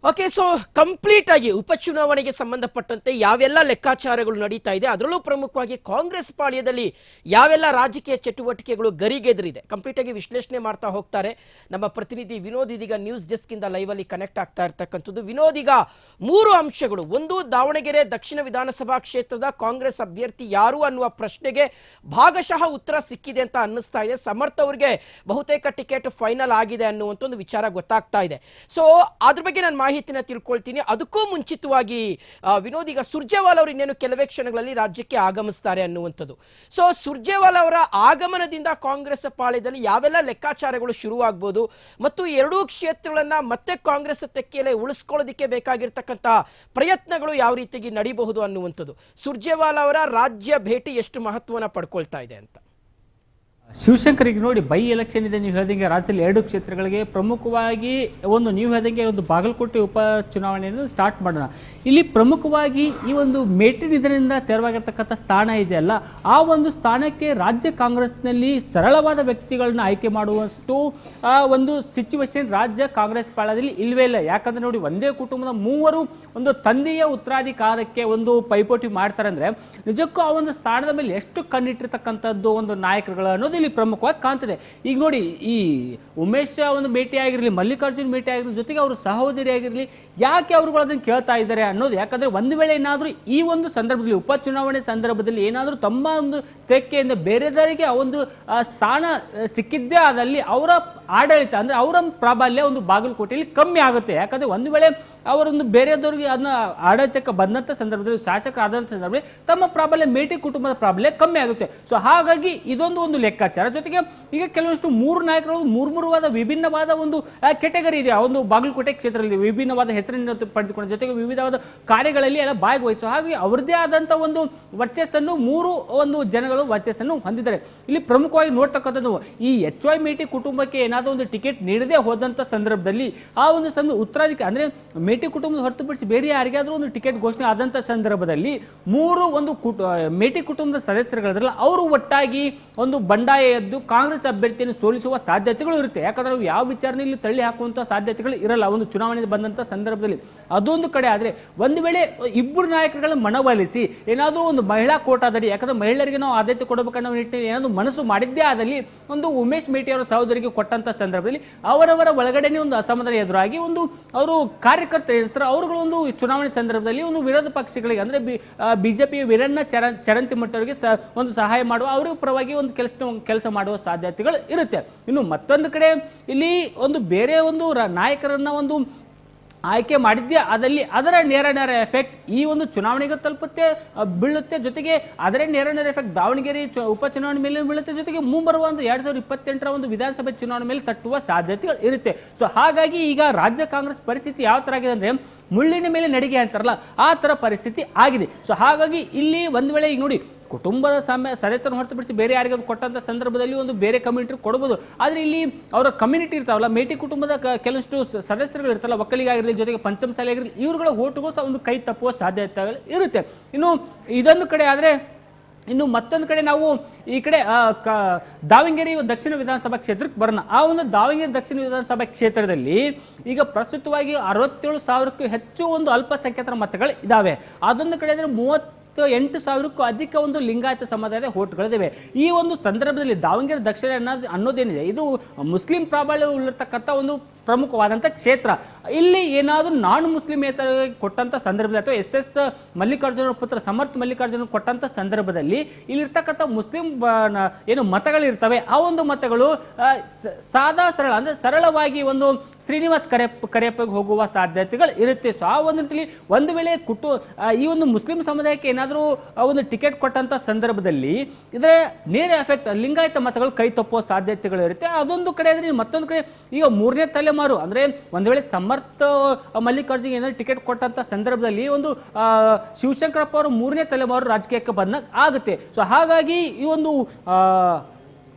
Okay, so complete ಆಗಿ ಉಪಚುನಾವಣೆಗೆ ಸಂಬಂಧಪಟ್ಟಂತೆ ಯಾವೆಲ್ಲ ಲೆಕ್ಕಾಚಾರಗಳು ನಡೀತಾ ಇದೆ, ಅದರಲ್ಲೂ ಪ್ರಮುಖವಾಗಿ ಕಾಂಗ್ರೆಸ್ ಪಾಳ್ಯದಲ್ಲಿ ಯಾವೆಲ್ಲ ರಾಜಕೀಯ ಚಟುವಟಿಕೆಗಳು ಗರಿಗೆದರಿದೆ ಕಂಪ್ಲೀಟ್ ಆಗಿ ವಿಶ್ಲೇಷಣೆ ಮಾಡ್ತಾ ಹೋಗ್ತಾರೆ ನಮ್ಮ ಪ್ರತಿನಿಧಿ ವಿನೋದ್. ಇದೀಗ ನ್ಯೂಸ್ ಡೆಸ್ಕ್ ಇಂದ ಲೈವ್ ಅಲ್ಲಿ ಕನೆಕ್ಟ್ ಆಗ್ತಾ ಇರ್ತಕ್ಕಂಥದ್ದು. ವಿನೋದ್, ಈಗ 3 ಅಂಶಗಳು. ಒಂದು, ದಾವಣಗೆರೆ ದಕ್ಷಿಣ ವಿಧಾನಸಭಾ ಕ್ಷೇತ್ರದ ಕಾಂಗ್ರೆಸ್ ಅಭ್ಯರ್ಥಿ ಯಾರು ಅನ್ನುವ ಪ್ರಶ್ನೆಗೆ ಭಾಗಶಃ ಉತ್ತರ ಸಿಕ್ಕಿದೆ ಅಂತ ಅನ್ನಿಸ್ತಾ ಇದೆ. ಸಮರ್ಥ ಅವರಿಗೆ ಬಹುತೇಕ ಟಿಕೆಟ್ ಫೈನಲ್ ಆಗಿದೆ ಅನ್ನುವಂಥ ಒಂದು ವಿಚಾರ ಗೊತ್ತಾಗ್ತಾ ಇದೆ. ಸೊ ಅದ್ರ ಬಗ್ಗೆ ನಾನು ಮಾಹಿತಿನ ತಿಳ್ಕೊಳ್ತೀನಿ. ಅದಕ್ಕೂ ಮುಂಚಿತವಾಗಿ ವಿನೋದ್, ಈಗ ಸುರ್ಜೇವಾಲಾ ಅವರು ಇನ್ನೇನು ಕೆಲವೇ ಕ್ಷಣಗಳಲ್ಲಿ ರಾಜ್ಯಕ್ಕೆ ಆಗಮಿಸ್ತಾರೆ ಅನ್ನುವಂಥದ್ದು. ಸೊ ಸುರ್ಜೇವಾಲಾ ಅವರ ಆಗಮನದಿಂದ ಕಾಂಗ್ರೆಸ್ ಪಾಳ್ಯದಲ್ಲಿ ಯಾವೆಲ್ಲ ಲೆಕ್ಕಾಚಾರಗಳು ಶುರುವಾಗಬಹುದು ಮತ್ತು ಎರಡೂ ಕ್ಷೇತ್ರಗಳನ್ನ ಮತ್ತೆ ಕಾಂಗ್ರೆಸ್ ತೆಕ್ಕೆಯಲ್ಲಿ ಉಳಿಸ್ಕೊಳ್ಳೋದಕ್ಕೆ ಬೇಕಾಗಿರ್ತಕ್ಕಂಥ ಪ್ರಯತ್ನಗಳು ಯಾವ ರೀತಿಯಾಗಿ ನಡೀಬಹುದು ಅನ್ನುವಂಥದ್ದು. ಸುರ್ಜೇವಾಲಾ ಅವರ ರಾಜ್ಯ ಭೇಟಿ ಎಷ್ಟು ಮಹತ್ವನ ಪಡ್ಕೊಳ್ತಾ ಇದೆ ಅಂತ. ಶಿವಶಂಕರಿಗೆ ನೋಡಿ, ಬೈ ಎಲೆಕ್ಷನ್ ಇದೆ. ನೀವು ಹೇಳ್ದಂಗೆ ರಾಜ್ಯದಲ್ಲಿ 2 ಕ್ಷೇತ್ರಗಳಿಗೆ ಪ್ರಮುಖವಾಗಿ ನೀವು ಹೇಳ್ದಂಗೆ ಒಂದು ಬಾಗಲಕೋಟೆ ಉಪ ಚುನಾವಣೆಯನ್ನು ಸ್ಟಾರ್ಟ್ ಮಾಡೋಣ. ಇಲ್ಲಿ ಪ್ರಮುಖವಾಗಿ ಈ ಒಂದು ಮೇಟಿನ ಇದರಿಂದ ತೆರವಾಗಿರ್ತಕ್ಕಂಥ ಸ್ಥಾನ ಇದೆಯಲ್ಲ, ಆ ಒಂದು ಸ್ಥಾನಕ್ಕೆ ರಾಜ್ಯ ಕಾಂಗ್ರೆಸ್ನಲ್ಲಿ ಸರಳವಾದ ವ್ಯಕ್ತಿಗಳನ್ನ ಆಯ್ಕೆ ಮಾಡುವಷ್ಟು ಒಂದು ಸಿಚುವೇಶನ್ ರಾಜ್ಯ ಕಾಂಗ್ರೆಸ್ ಪಾಳ್ಯದಲ್ಲಿ ಇಲ್ವೇ ಇಲ್ಲ. ಯಾಕಂದ್ರೆ ನೋಡಿ, ಒಂದೇ ಕುಟುಂಬದ 3 ಒಂದು ತಂದೆಯ ಉತ್ತರಾಧಿಕಾರಕ್ಕೆ ಒಂದು ಪೈಪೋಟಿ ಮಾಡ್ತಾರೆ ಅಂದ್ರೆ ನಿಜಕ್ಕೂ ಆ ಒಂದು ಸ್ಥಾನದ ಮೇಲೆ ಎಷ್ಟು ಕಣ್ಣಿಟ್ಟಿರ್ತಕ್ಕಂಥದ್ದು ಒಂದು ನಾಯಕರುಗಳು ಅನ್ನೋದು ಇಲ್ಲಿ ಪ್ರಮುಖವಾಗಿ ಕಾಣ್ತದೆ. ಈಗ ನೋಡಿ, ಈ ಉಮೇಶ್ ಒಂದು ಭೇಟಿ ಆಗಿರಲಿ, ಮಲ್ಲಿಕಾರ್ಜುನ್ ಭೇಟಿ ಆಗಿರಲಿ, ಜೊತೆಗೆ ಅವರು ಸಹೋದರಿ ಆಗಿರಲಿ, ಯಾಕೆ ಅವರುಗಳು ಅದನ್ನು ಕೇಳ್ತಾ ಇದ್ದಾರೆ ಅನ್ನೋದು. ಯಾಕಂದ್ರೆ ಒಂದು ವೇಳೆ ಏನಾದರೂ ಈ ಒಂದು ಸಂದರ್ಭದಲ್ಲಿ ಉಪಚುನಾವಣೆ ಸಂದರ್ಭದಲ್ಲಿ ಏನಾದರೂ ತಮ್ಮ ಒಂದು ತೆಕ್ಕೆಯಿಂದ ಬೇರೆದವರಿಗೆ ಆ ಒಂದು ಸ್ಥಾನ ಸಿಕ್ಕಿದ್ದೇ ಆದಲ್ಲಿ ಅವರ ಆಡಳಿತ ಅಂದ್ರೆ ಅವರ ಪ್ರಾಬಲ್ಯ ಒಂದು ಬಾಗಲಕೋಟೆಯಲ್ಲಿ ಕಮ್ಮಿ ಆಗುತ್ತೆ. ಯಾಕಂದ್ರೆ ಒಂದು ವೇಳೆ ಅವರೊಂದು ಬೇರೆದವರಿಗೆ ಅದನ್ನ ಆಡಳಿತಕ್ಕೆ ಬಂದಂತ ಸಂದರ್ಭದಲ್ಲಿ, ಶಾಸಕರಾದಂಥ ಸಂದರ್ಭದಲ್ಲಿ ತಮ್ಮ ಪ್ರಾಬಲ್ಯ, ಮೇಟಿ ಕುಟುಂಬದ ಪ್ರಾಬಲ್ಯ ಕಮ್ಮಿ ಆಗುತ್ತೆ. ಸೊ ಹಾಗಾಗಿ ಇದೊಂದು ಲೆಕ್ಕಾಚಾರ. ಜೊತೆಗೆ ಈಗ ಕೆಲವಷ್ಟು 3 ನಾಯಕರು 3 ವಿಭಿನ್ನವಾದ ಒಂದು ಕೆಟಗರಿ ಇದೆ. ಆ ಒಂದು ಬಾಗಲಕೋಟೆ ಕ್ಷೇತ್ರದಲ್ಲಿ ವಿಭಿನ್ನವಾದ ಹೆಸರನ್ನು ಪಡೆದುಕೊಂಡು ಜೊತೆಗೆ ವಿವಿಧವಾದ ಕಾರ್ಯಗಳಲ್ಲಿ ಎಲ್ಲ ಭಾಗವಹಿಸುವ ಹಾಗೆ ಅವರದೇ ಆದಂತ ಒಂದು ವರ್ಚಸ್ಸನ್ನು 3 ಒಂದು ಜನಗಳು ವರ್ಚಸ್ಸನ್ನು ಹೊಂದಿದ್ದಾರೆ. ಇಲ್ಲಿ ಪ್ರಮುಖವಾಗಿ ನೋಡ್ತಕ್ಕಂಥದ್ದು, ಈ HY ಮೇಟಿ ಕುಟುಂಬಕ್ಕೆ ಏನಾದರೂ ಒಂದು ಟಿಕೆಟ್ ನೀಡದೆ ಹೋದಂತ ಸಂದರ್ಭದಲ್ಲಿ ಆ ಒಂದು ಉತ್ತರಾಧಿಕಾರಿ ಅಂದ್ರೆ ಮೇಟಿ ಕುಟುಂಬದ ಹೊರತುಪಡಿಸಿ ಬೇರೆ ಯಾರಿಗಾದ್ರೂ ಒಂದು ಟಿಕೆಟ್ ಘೋಷಣೆ ಆದಂತ ಸಂದರ್ಭದಲ್ಲಿ 3 ಒಂದು ಮೇಟಿ ಕುಟುಂಬದ ಸದಸ್ಯರುಗಳಿದ್ರಲ್ಲ, ಅವರು ಒಟ್ಟಾಗಿ ಒಂದು ಬಂಡಾಯ ಎದ್ದು ಕಾಂಗ್ರೆಸ್ ಅಭ್ಯರ್ಥಿಯನ್ನು ಸೋಲಿಸುವ ಸಾಧ್ಯತೆಗಳು ಇರುತ್ತೆ. ಯಾಕಂದ್ರೆ ಯಾವ ವಿಚಾರಣೆಯಲ್ಲಿ ತಳ್ಳಿ ಹಾಕುವಂತಹ ಸಾಧ್ಯತೆಗಳು ಇರಲ್ಲ ಒಂದು ಚುನಾವಣೆ ಬಂದಂತ ಸಂದರ್ಭದಲ್ಲಿ. ಅದೊಂದು ಕಡೆ ಆದ್ರೆ ಒಂದು ವೇಳೆ 2 ನಾಯಕರುಗಳ ಮನವೊಲಿಸಿ ಏನಾದರೂ ಒಂದು ಮಹಿಳಾ ಕೋಟಾದಡಿ, ಯಾಕಂದ್ರೆ ಮಹಿಳೆಯರಿಗೆ ನಾವು ಆದ್ಯತೆ ಕೊಡಬೇಕನ್ನೋ ನಿಟ್ಟಿನಲ್ಲಿ ಏನಾದರೂ ಮನಸ್ಸು ಮಾಡಿದ್ದೇ ಆದಲ್ಲಿ ಒಂದು ಉಮೇಶ್ ಮೇಟಿ ಅವರ ಸಹೋದರಿಗೆ ಕೊಟ್ಟಂತ ಸಂದರ್ಭದಲ್ಲಿ ಅವರವರ ಒಳಗಡೆನೆ ಒಂದು ಅಸಮಾಧಾನ ಎದುರಾಗಿ ಅವರು ಕಾರ್ಯಕರ್ತರು ಇರ್ತಾರೆ, ಅವರುಗಳು ಒಂದು ಚುನಾವಣೆ ಸಂದರ್ಭದಲ್ಲಿ ಒಂದು ವಿರೋಧ ಪಕ್ಷಗಳಿಗೆ ಅಂದ್ರೆ ಬಿಜೆಪಿ ವೀರಣ್ಣ ಚರಂತಿಮಠ ಅವರಿಗೆ ಒಂದು ಸಹಾಯ ಮಾಡುವ, ಅವರ ಪರವಾಗಿ ಒಂದು ಕೆಲಸ ಮಾಡುವ ಸಾಧ್ಯತೆಗಳು ಇರುತ್ತೆ. ಇನ್ನು ಮತ್ತೊಂದು ಕಡೆ ಇಲ್ಲಿ ಒಂದು ಬೇರೆ ಒಂದು ನಾಯಕರನ್ನ ಒಂದು ಆಯ್ಕೆ ಮಾಡಿದ್ದೆ ಅದಲ್ಲಿ ಅದರ ನೇರ ಎಫೆಕ್ಟ್ ಈ ಒಂದು ಚುನಾವಣೆಗೆ ತಲುಪುತ್ತೆ, ಬೀಳುತ್ತೆ. ಜೊತೆಗೆ ಅದರ ನೇರ ಎಫೆಕ್ಟ್ ದಾವಣಗೆರೆ ಉಪಚುನಾವಣೆ ಮೇಲೆ ಬೀಳುತ್ತೆ. ಜೊತೆಗೆ ಮುಂಬರುವ ಒಂದು 2028ರ ಒಂದು ವಿಧಾನಸಭೆ ಚುನಾವಣೆ ಮೇಲೆ ತಟ್ಟುವ ಸಾಧ್ಯತೆಗಳು ಇರುತ್ತೆ. ಸೊ ಹಾಗಾಗಿ ಈಗ ರಾಜ್ಯ ಕಾಂಗ್ರೆಸ್ ಪರಿಸ್ಥಿತಿ ಯಾವ ತರ ಆಗಿದೆ ಅಂದ್ರೆ ಮುಳ್ಳಿನ ಮೇಲೆ ನಡಿಗೆ ಅಂತಾರಲ್ಲ, ಆ ತರ ಪರಿಸ್ಥಿತಿ ಆಗಿದೆ. ಸೊ ಹಾಗಾಗಿ ಇಲ್ಲಿ ಒಂದು ವೇಳೆ ಈಗ ನೋಡಿ, ಕುಟುಂಬದ ಸದಸ್ಯರನ್ನು ಹೊರತುಪಡಿಸಿ ಬೇರೆ ಯಾರಿಗಾದ್ರು ಕೊಟ್ಟಂತ ಸಂದರ್ಭದಲ್ಲಿ ಒಂದು ಬೇರೆ ಕಮ್ಯುನಿಟಿ ಕೊಡಬಹುದು. ಆದ್ರೆ ಇಲ್ಲಿ ಅವರ ಕಮ್ಯುನಿಟಿ ಇರ್ತಾವಲ್ಲ, ಮೇಟಿ ಕುಟುಂಬದ ಕೆಲವಷ್ಟು ಸದಸ್ಯರುಗಳು ಇರ್ತಾರಲ್ಲ, ಒಕ್ಕಲಿಗಾಗಿರಲಿ ಜೊತೆಗೆ ಪಂಚಮಸಾಲಿ ಆಗಿರಲಿ, ಇವರುಗಳ ಓಟುಗಳು ಸಹ ಒಂದು ಕೈ ತಪ್ಪುವ ಸಾಧ್ಯತೆಗಳು ಇರುತ್ತೆ. ಇನ್ನು ಇದೊಂದು ಕಡೆ ಆದ್ರೆ, ಇನ್ನು ಮತ್ತೊಂದು ಕಡೆ ನಾವು ಈ ಕಡೆ ದಾವಣಗೆರೆ ದಕ್ಷಿಣ ವಿಧಾನಸಭಾ ಕ್ಷೇತ್ರಕ್ಕೆ ಬರೋಣ. ಆ ಒಂದು ದಾವಣಗೆರೆ ದಕ್ಷಿಣ ವಿಧಾನಸಭಾ ಕ್ಷೇತ್ರದಲ್ಲಿ ಈಗ ಪ್ರಸ್ತುತವಾಗಿ 67,000ಕ್ಕೂ ಹೆಚ್ಚು ಒಂದು ಅಲ್ಪಸಂಖ್ಯಾತರ ಮತಗಳು ಇದಾವೆ. ಅದೊಂದು ಕಡೆ ಅಂದ್ರೆ 38,000ಕ್ಕೂ ಅಧಿಕ ಒಂದು ಲಿಂಗಾಯತ ಸಮುದಾಯದ ಓಟ್ಗಳಿವೆ. ಈ ಒಂದು ಸಂದರ್ಭದಲ್ಲಿ ದಾವಣಗೆರೆ ದಕ್ಷಿಣ ಅನ್ನೋದೇನಿದೆ, ಇದು ಮುಸ್ಲಿಂ ಪ್ರಾಬಲ್ಯ ಉಳ್ಳಿರ್ತಕ್ಕಂಥ ಒಂದು ಪ್ರಮುಖವಾದಂಥ ಕ್ಷೇತ್ರ. ಇಲ್ಲಿ ಏನಾದರೂ ನಾನ್ ಮುಸ್ಲಿಮೇತರ ಕೊಟ್ಟಂತ ಸಂದರ್ಭದಲ್ಲಿ ಅಥವಾ SS ಮಲ್ಲಿಕಾರ್ಜುನ ಪುತ್ರ ಸಮರ್ಥ ಮಲ್ಲಿಕಾರ್ಜುನ ಕೊಟ್ಟಂತ ಸಂದರ್ಭದಲ್ಲಿ ಇಲ್ಲಿರ್ತಕ್ಕಂಥ ಮುಸ್ಲಿಂ ಏನು ಮತಗಳಿರ್ತವೆ, ಆ ಒಂದು ಮತಗಳು ಸಾದಾ ಸರಳ ಅಂದ್ರೆ ಸರಳವಾಗಿ ಒಂದು ಶ್ರೀನಿವಾಸ್ ಕರೆಯಪ್ಪಗೆ ಹೋಗುವ ಸಾಧ್ಯತೆಗಳು ಇರುತ್ತೆ. ಸೊ ಆ ಒಂದು ನಿಟ್ಟಿನಲ್ಲಿ ಒಂದು ವೇಳೆ ಈ ಒಂದು ಮುಸ್ಲಿಂ ಸಮುದಾಯಕ್ಕೆ ಏನಾದರೂ ಒಂದು ಟಿಕೆಟ್ ಕೊಟ್ಟಂತ ಸಂದರ್ಭದಲ್ಲಿ ಇದರ ನೇರ ಎಫೆಕ್ಟ್ ಲಿಂಗಾಯತ ಮತಗಳು ಕೈ ತಪ್ಪುವ ಸಾಧ್ಯತೆಗಳು ಇರುತ್ತೆ. ಅದೊಂದು ಕಡೆ ಆದ್ರೆ ಮತ್ತೊಂದು ಕಡೆ ಈಗ 3ನೇ ತಲೆಮಾರು ಅಂದ್ರೆ ಒಂದು ವೇಳೆ ಸಮರ್ಥ ಮಲ್ಲಿಕಾರ್ಜುನ್ ಏನಾದ್ರು ಟಿಕೆಟ್ ಕೊಟ್ಟಂತ ಸಂದರ್ಭದಲ್ಲಿ ಒಂದು ಶಿವಶಂಕರಪ್ಪ ಅವರು 3ನೇ ತಲೆಮಾರು ರಾಜಕೀಯಕ್ಕೆ ಬಂದಾಗ ಆಗುತ್ತೆ. ಸೊ ಹಾಗಾಗಿ ಈ ಒಂದು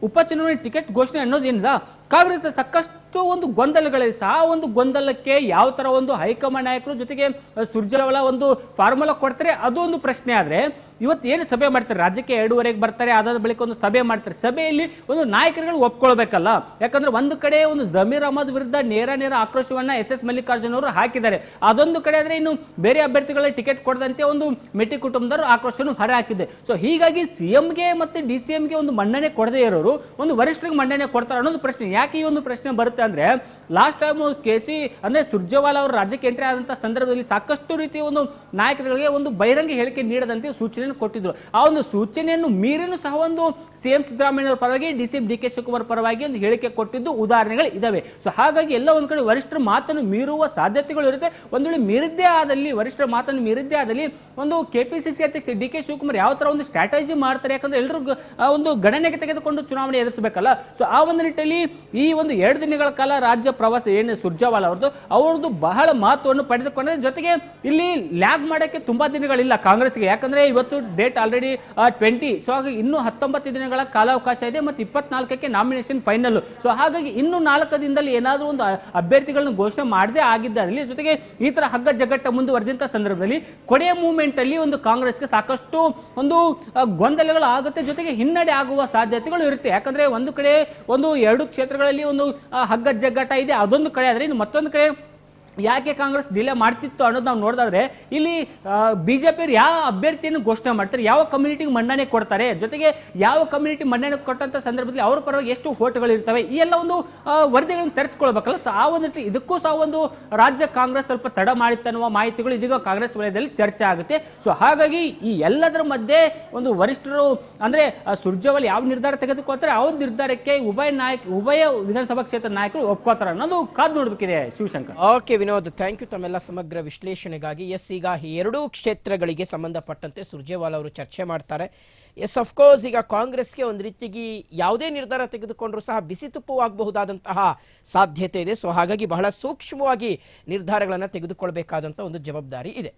ಉಪಚುನಾವಣೆ ಟಿಕೆಟ್ ಘೋಷಣೆ ಅನ್ನೋದೇನಿಲ್ಲ, ಕಾಂಗ್ರೆಸ್ ಸಾಕಷ್ಟು ಒಂದು ಗೊಂದಲಗಳಿದೆ. ಆ ಒಂದು ಗೊಂದಲಕ್ಕೆ ಯಾವ ತರ ಒಂದು ಹೈಕಮಾಂಡ್ ನಾಯಕರು ಜೊತೆಗೆ ಸುರ್ಜೇವಾಲಾ ಒಂದು ಫಾರ್ಮುಲಾ ಕೊಡ್ತಾರೆ, ಅದು ಒಂದು ಪ್ರಶ್ನೆ. ಆದ್ರೆ ಇವತ್ತು ಏನು ಸಭೆ ಮಾಡ್ತಾರೆ, ರಾಜ್ಯಕ್ಕೆ 2:30ಕ್ಕೆ ಬರ್ತಾರೆ, ಅದಾದ ಬಳಿಕ ಒಂದು ಸಭೆ ಮಾಡ್ತಾರೆ. ಸಭೆಯಲ್ಲಿ ಒಂದು ನಾಯಕರುಗಳು ಒಪ್ಕೊಳ್ಬೇಕಲ್ಲ. ಯಾಕಂದ್ರೆ ಒಂದು ಕಡೆ ಒಂದು ಜಮೀರ್ ಅಹಮದ್ ವಿರುದ್ಧ ನೇರ ಆಕ್ರೋಶವನ್ನ ಎಸ್ ಮಲ್ಲಿಕಾರ್ಜುನ್ ಅವರು ಹಾಕಿದ್ದಾರೆ. ಅದೊಂದು ಕಡೆ ಆದ್ರೆ ಇನ್ನು ಬೇರೆ ಅಭ್ಯರ್ಥಿಗಳ ಟಿಕೆಟ್ ಕೊಡದಂತೆ ಒಂದು ಮೆಟ್ಟಿ ಕುಟುಂಬದವರು ಆಕ್ರೋಶವನ್ನು ಹೊರ ಹಾಕಿದೆ. ಸೊ ಹೀಗಾಗಿ ಸಿಎಂಗೆ ಮತ್ತೆ ಡಿಸಿಎಂಗೆ ಒಂದು ಮನ್ನಣೆ ಕೊಡದೇ ಇರೋರು ಒಂದು ವರಿಷ್ಠರಿಗೆ ಮನ್ನಣೆ ಕೊಡ್ತಾರೆ ಅನ್ನೋದು ಪ್ರಶ್ನೆ. ಯಾಕೆ ಈ ಒಂದು ಪ್ರಶ್ನೆ ಬರುತ್ತೆ ಅಂದ್ರೆ, ಲಾಸ್ಟ್ ಟೈಮ್ ಅಂದ್ರೆ ಸುರ್ಜೇವಾಲಾ ಅವರು ರಾಜ್ಯಕ್ಕೆ ಎಂಟ್ರಿ ಆದಂತ ಸಂದರ್ಭದಲ್ಲಿ ಸಾಕಷ್ಟು ರೀತಿಯ ಒಂದು ನಾಯಕರುಗಳಿಗೆ ಒಂದು ಬಹಿರಂಗ ಹೇಳಿಕೆ ನೀಡದಂತೆ ಸೂಚನೆಯನ್ನು ಕೊಟ್ಟಿದ್ರು. ಆ ಒಂದು ಸೂಚನೆಯನ್ನು ಮೀರಿನೂ ಸಹ ಒಂದು ಸಿಎಂ ಸಿದ್ದರಾಮಯ್ಯ ಅವರ ಪರವಾಗಿ ಡಿಸಿಎಂ ಡಿ.ಕೆ. ಶಿವಕುಮಾರ್ ಪರವಾಗಿ ಒಂದು ಹೇಳಿಕೆ ಕೊಟ್ಟಿದ್ದು ಉದಾಹರಣೆಗಳು ಇದಾವೆ. ಸೊ ಹಾಗಾಗಿ ಎಲ್ಲ ಒಂದ್ ಕಡೆ ವರಿಷ್ಠರ ಮಾತನ್ನು ಮೀರುವ ಸಾಧ್ಯತೆಗಳು ಇರುತ್ತೆ. ಒಂದು ವೇಳೆ ಮೀರಿದ್ದೇ ಆದಲ್ಲಿ, ವರಿಷ್ಠರ ಮಾತನ್ನು ಮೀರಿದ್ದೇ ಆದಲ್ಲಿ ಒಂದು ಕೆಪಿಸಿಸಿ ಅಧ್ಯಕ್ಷ ಡಿ.ಕೆ. ಶಿವಕುಮಾರ್ ಯಾವ ತರ ಒಂದು ಸ್ಟ್ರಾಟಜಿ ಮಾಡ್ತಾರೆ, ಯಾಕಂದ್ರೆ ಎಲ್ಲರೂ ಒಂದು ಗಣನೆಗೆ ತೆಗೆದುಕೊಂಡು ಚುನಾವಣೆ ಎದುರಿಸಬೇಕಲ್ಲ. ಸೊ ಆ ಒಂದು ನಿಟ್ಟಿನಲ್ಲಿ ಈ ಒಂದು 2 ದಿನಗಳ ಕಾಲ ರಾಜ್ಯ ಪ್ರವಾಸ ಏನು ಸುರ್ಜೇವಾಲಾ ಅವ್ರದ್ದು ಬಹಳ ಮಹತ್ವವನ್ನು ಪಡೆದುಕೊಂಡ್ರೆ, ಜೊತೆಗೆ ಇಲ್ಲಿ ಲ್ಯಾಗ್ ಮಾಡಕ್ಕೆ ತುಂಬಾ ದಿನಗಳಿಲ್ಲ ಕಾಂಗ್ರೆಸ್ಗೆ. ಯಾಕಂದ್ರೆ ಇವತ್ತು ಡೇಟ್ ಆಲ್ರೆಡಿ 20. ಸೊ ಹಾಗಾಗಿ ಇನ್ನೂ 19 ದಿನಗಳ ಕಾಲಾವಕಾಶ ಇದೆ ಮತ್ತು 24ಕ್ಕೆ ನಾಮಿನೇಷನ್ ಫೈನಲ್. ಸೊ ಹಾಗಾಗಿ ಇನ್ನು 4 ದಿನದಲ್ಲಿ ಏನಾದರೂ ಒಂದು ಅಭ್ಯರ್ಥಿಗಳನ್ನು ಘೋಷಣೆ ಮಾಡದೇ ಆಗಿದ್ದಲ್ಲಿ, ಜೊತೆಗೆ ಈ ತರ ಹಗ್ಗ ಜಗ್ಗಟ್ಟ ಮುಂದುವರೆದಂತ ಸಂದರ್ಭದಲ್ಲಿ ಕೊನೆಯ ಮೂವ್ಮೆಂಟ್ ಅಲ್ಲಿ ಒಂದು ಕಾಂಗ್ರೆಸ್ಗೆ ಸಾಕಷ್ಟು ಒಂದು ಗೊಂದಲಗಳು ಆಗುತ್ತೆ, ಜೊತೆಗೆ ಹಿನ್ನಡೆ ಆಗುವ ಸಾಧ್ಯತೆಗಳು ಇರುತ್ತೆ. ಯಾಕಂದ್ರೆ ಒಂದು ಕಡೆ ಒಂದು 2 ಕ್ಷೇತ್ರಗಳಲ್ಲಿ ಒಂದು ಹಗ್ಗ ಜಗ್ಗಾಟ ಇದೆ, ಅದೊಂದು ಕಡೆ ಆದ್ರೆ ಇನ್ನು ಮತ್ತೊಂದು ಕಡೆ ಯಾಕೆ ಕಾಂಗ್ರೆಸ್ ಡಿಲೇ ಮಾಡ್ತಿತ್ತು ಅನ್ನೋದು ನಾವು ನೋಡಿದ್ರೆ, ಇಲ್ಲಿ ಬಿಜೆಪಿ ಯಾವ ಅಭ್ಯರ್ಥಿಯನ್ನು ಘೋಷಣೆ ಮಾಡ್ತಾರೆ, ಯಾವ ಕಮ್ಯುನಿಟಿಗೆ ಮನ್ನಣೆ ಕೊಡ್ತಾರೆ, ಜೊತೆಗೆ ಯಾವ ಕಮ್ಯುನಿಟಿ ಮನ್ನಣೆ ಕೊಟ್ಟಂತ ಸಂದರ್ಭದಲ್ಲಿ ಅವ್ರ ಪರವಾಗಿ ಎಷ್ಟು ಓಟ್ಗಳು ಇರ್ತವೆ, ಈ ಎಲ್ಲ ಒಂದು ವರದಿಗಳನ್ನು ತರಿಸ್ಕೊಳ್ಬೇಕಲ್ಲ. ಸೊ ಆ ಒಂದು ಇದಕ್ಕೂ ಸಹ ಒಂದು ರಾಜ್ಯ ಕಾಂಗ್ರೆಸ್ ಸ್ವಲ್ಪ ತಡ ಮಾಡಿತ್ತನ್ನುವ ಮಾಹಿತಿಗಳು ಇದೀಗ ಕಾಂಗ್ರೆಸ್ ವಲಯದಲ್ಲಿ ಚರ್ಚೆ ಆಗುತ್ತೆ. ಸೊ ಹಾಗಾಗಿ ಈ ಎಲ್ಲದರ ಮಧ್ಯೆ ಒಂದು ವರಿಷ್ಠರು ಅಂದ್ರೆ ಸುರ್ಜೇವಾಲಾ ಯಾವ ನಿರ್ಧಾರ ತೆಗೆದುಕೊಳ್ತಾರೆ, ಆ ನಿರ್ಧಾರಕ್ಕೆ ಉಭಯ ವಿಧಾನಸಭಾ ಕ್ಷೇತ್ರ ನಾಯಕರು ಒಪ್ಕೋತಾರೆ ಅನ್ನೋದು ಕಾದು ನೋಡ್ಬೇಕಿದೆ. Shivashankar. Okay Vinod, thank you ತಮ್ಮೆಲ್ಲ ಸಮಗ್ರ ವಿಶ್ಲೇಷಣೆಗಾಗಿ. ಎಸ್, ಈಗ 2 ಕ್ಷೇತ್ರಗಳಿಗೆ ಸಂಬಂಧಪಟ್ಟಂತೆ ಸುರ್ಜೇವಾಲಾ ಅವರು ಚರ್ಚೆ ಮಾಡ್ತಾರೆ. ಎಸ್, ಅಫ್ಕೋರ್ಸ್ ಈಗ ಕಾಂಗ್ರೆಸ್ಗೆ ಒಂದು ರೀತಿಗೆ ಯಾವುದೇ ನಿರ್ಧಾರ ತೆಗೆದುಕೊಂಡ್ರೂ ಸಹ ಬಿಸಿ ತುಪ್ಪವಾಗಬಹುದಾದಂತಹ ಸಾಧ್ಯತೆ ಇದೆ. ಸೊ ಹಾಗಾಗಿ ಬಹಳ ಸೂಕ್ಷ್ಮವಾಗಿ ನಿರ್ಧಾರಗಳನ್ನು ತೆಗೆದುಕೊಳ್ಬೇಕಾದಂಥ ಒಂದು ಜವಾಬ್ದಾರಿ ಇದೆ.